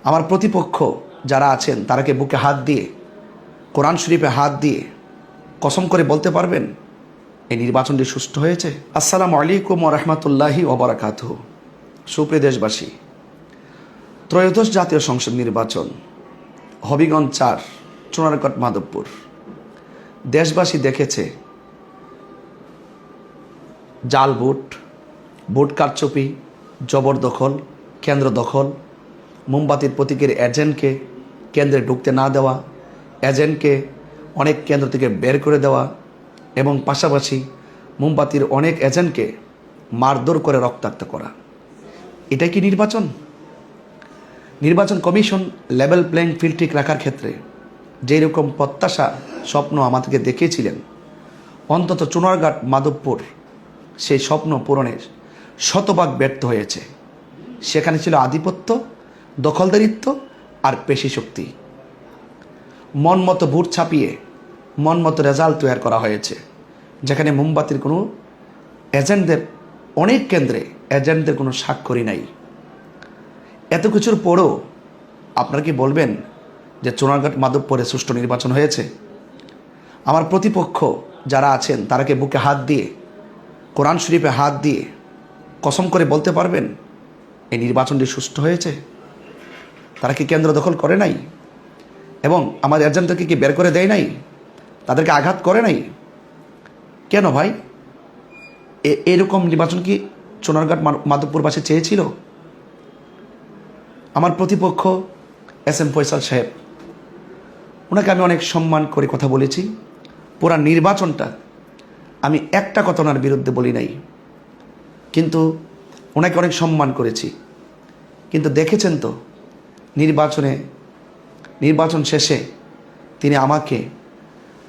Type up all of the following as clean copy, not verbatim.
আমার প্রতিপক্ষ যারা আছেন তারাকে বুকে হাত দিয়ে, কোরআন শরীফে হাত দিয়ে কসম করে বলতে পারবেন এই নির্বাচনটি সুষ্ঠু হয়েছে? আসসালামু আলাইকুম ওয়া রাহমাতুল্লাহি ওয়া বারাকাতুহু। সুপ্রিয় দেশবাসী, ত্রয়োদশ জাতীয় সংসদ নির্বাচন, হবিগঞ্জ ৪, চুনারগড়, মাধবপুর। দেশবাসী দেখেছে জাল ভোট, ভোট কারচুপি, জবরদখল, কেন্দ্র দখল, মোমবাতির প্রতীকের এজেন্টকে কেন্দ্রে ঢুকতে না দেওয়া, এজেন্টকে অনেক কেন্দ্র থেকে বের করে দেওয়া এবং পাশাপাশি মোমবাতির অনেক এজেন্টকে মারধর করে রক্তাক্ত করা। এটাই কি নির্বাচন? নির্বাচন কমিশন লেভেল প্লেইং ফিল্ড ঠিক রাখার ক্ষেত্রে যেই রকম প্রত্যাশা, স্বপ্ন আমাদেরকে দেখিয়েছিলেন, অন্তত চুনারগড়, মাধবপুর সেই স্বপ্ন পূরণের শতভাগ ব্যর্থ হয়েছে। সেখানে ছিল আধিপত্য, দখলদারিত্ব আর পেশি শক্তি। মন মতো ভোট ছাপিয়ে মন মতো রেজাল্ট তৈরি করা হয়েছে, যেখানে মোমবাতির কোনো এজেন্টদের, অনেক কেন্দ্রে এজেন্টদের কোনো স্বাক্ষরই নাই। এত কিছুর পরও আপনারা কি বলবেন যে চুনারগড়, মাধবপুরে সুষ্ঠু নির্বাচন হয়েছে? আমার প্রতিপক্ষ যারা আছেন তারাকে বুকে হাত দিয়ে, কোরআন শরীফে হাত দিয়ে কসম করে বলতে পারবেন এই নির্বাচনটি সুষ্ঠু হয়েছে? তারা কি কেন্দ্র দখল করে নাই এবং আমাদের এজেন্টদেরকে কি বের করে দেয় নাই? তাদেরকে আঘাত করে নাই? কেন ভাই? এরকম নির্বাচন কি চুনারগড়, মাধবপুরবাসী চেয়েছিল? আমার প্রতিপক্ষ এস.এম. ফয়সাল সাহেব, ওনাকে আমি অনেক সম্মান করে কথা বলেছি। পুরা নির্বাচনটা আমি একটা কথা ওনার বিরুদ্ধে বলি নাই, কিন্তু ওনাকে অনেক সম্মান করেছি। কিন্তু দেখেছেন তো নির্বাচন শেষে তিনি আমাকে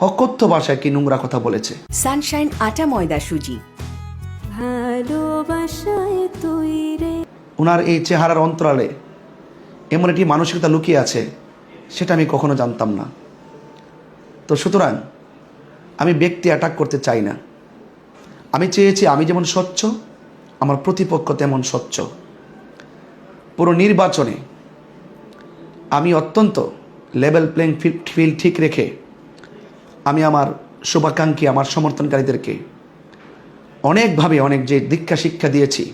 অকথ্য ভাষায় কি নোংরা কথা বলেছে। সানশাইন আটা ময়দা সুজি, ভালোবাসায় তৈরি। ওনার এই চেহারার অন্তরালে এমন একটি মানসিকতা লুকিয়ে আছে, সেটা আমি কখনো জানতাম না। তো সুতরাং আমি ব্যক্তি অ্যাটাক করতে চাই না। আমি চেয়েছি আমি যেমন স্বচ্ছ, আমার প্রতিপক্ষ তেমন স্বচ্ছ। পুরো নির্বাচনে আমি অত্যন্ত লেভেল প্লেইং ফিল্ড ঠিক রেখে আমি আমার শুভাকাঙ্ক্ষী, আমার সমর্থনকারীদেরকে অনেকভাবে অনেক যে দীক্ষা শিক্ষা দিয়েছি,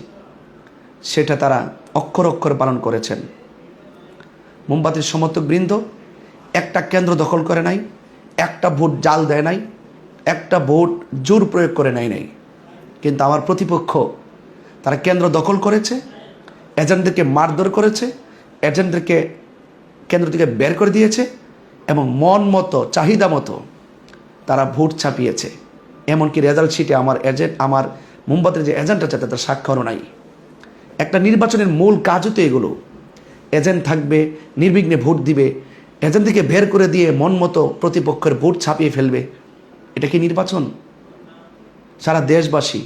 সেটা তারা অক্ষর অক্ষর পালন করেছেন। মোমবাতির সমর্থকবৃন্দ একটা কেন্দ্র দখল করে নাই, একটা ভোট জাল দেয় নাই, একটা ভোট জোর প্রয়োগ করে নেয় নাই। কিন্তু আমার প্রতিপক্ষ তারা কেন্দ্র দখল করেছে, এজেন্টদেরকে মারধর করেছে, এজেন্টদেরকে কেন্দ্র থেকে বের করে দিয়েছে এবং মন মতো, চাহিদা মতো তারা ভোট ছাপিয়েছে। এমনকি রেজাল্ট শিটে আমার মোমবাতির যে এজেন্ট আছে তাদের স্বাক্ষরও নাই। একটা নির্বাচনের মূল কাজও তো এগুলো। এজেন্ট থাকবে, নির্বিঘ্নে ভোট দিবে, এজেন্ট থেকে বের করে দিয়ে মন মতো প্রতিপক্ষের ভোট ছাপিয়ে ফেলবে। এটা কি নির্বাচন? সারা দেশবাসী,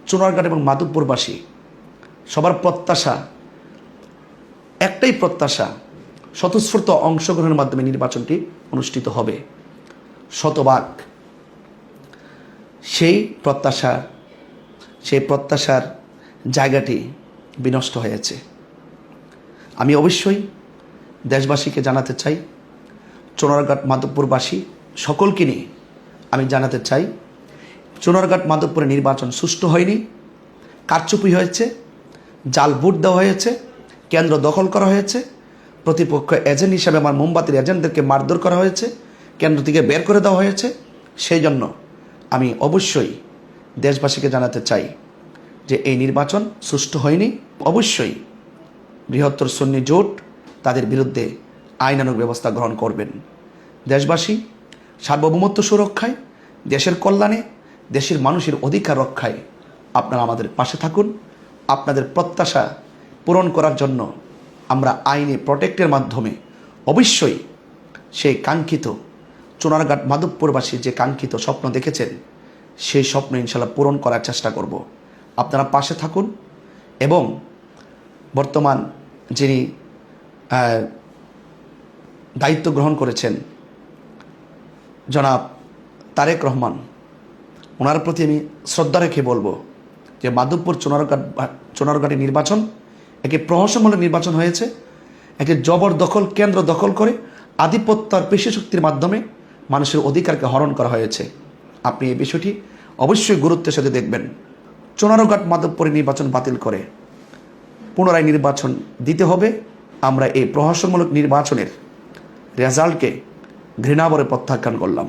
চুনারগড় এবং মাধবপুরবাসী সবার প্রত্যাশা, একটাই প্রত্যাশা, স্বতঃস্ফূর্ত অংশগ্রহণের মাধ্যমে নির্বাচনটি অনুষ্ঠিত হবে শতভাগ। সেই প্রত্যাশার জায়গাটি বিনষ্ট হয়েছে। আমি অবশ্যই দেশবাসীকে জানাতে চাই, চুনারগড়, মাধবপুরবাসী সকলকে নিয়ে আমি জানাতে চাই, চুনারগড়, মাধবপুরে নির্বাচন সুষ্ঠু হয়নি, কারচুপি হয়েছে, জাল ভোট দেওয়া হয়েছে, কেন্দ্র দখল করা হয়েছে, প্রতিপক্ষ এজেন্ট হিসাবে আমার মোমবাতির এজেন্টদেরকে মারধর করা হয়েছে, কেন্দ্র থেকে বের করে দেওয়া হয়েছে। সেই জন্য আমি অবশ্যই দেশবাসীকে জানাতে চাই যে এই নির্বাচন সুষ্ঠু হয়নি। অবশ্যই বৃহত্তর সুন্নি জোট তাদের বিরুদ্ধে আইনানুগ ব্যবস্থা গ্রহণ করবেন। দেশবাসী সার্বভৌমত্ব সুরক্ষায়, দেশের কল্যাণে, দেশের মানুষের অধিকার রক্ষায় আপনারা আমাদের পাশে থাকুন। আপনাদের প্রত্যাশা পূরণ করার জন্য আমরা আইনে প্রোটেক্টের মাধ্যমে অবশ্যই সেই কাঙ্ক্ষিত চুনারগড়, মাধবপুরবাসীর যে কাঙ্ক্ষিত স্বপ্ন দেখেছেন, সেই স্বপ্ন ইনশাল্লাহ পূরণ করার চেষ্টা করব। আপনারা পাশে থাকুন এবং বর্তমান যিনি দায়িত্ব গ্রহণ করেছেন জনাব তারেক রহমান, ওনার প্রতি আমি শ্রদ্ধা রেখে বলবো যে মাধবপুর চুনারগড়ের নির্বাচন একটি প্রহসনমূলক নির্বাচন হয়েছে একটি জবরদখল কেন্দ্র দখল করে আধিপত্য আর পেশি শক্তির মাধ্যমে মানুষের অধিকারকে হরণ করা হয়েছে। আপনি এই বিষয়টি অবশ্যই গুরুত্বের সাথে দেখবেন। চুনারুঘাট মাধবপুরে নির্বাচন বাতিল করে পুনরায় নির্বাচন দিতে হবে। আমরা এই প্রহসনমূলক নির্বাচনের রেজাল্টকে ঘৃণাভরে প্রত্যাখ্যান করলাম।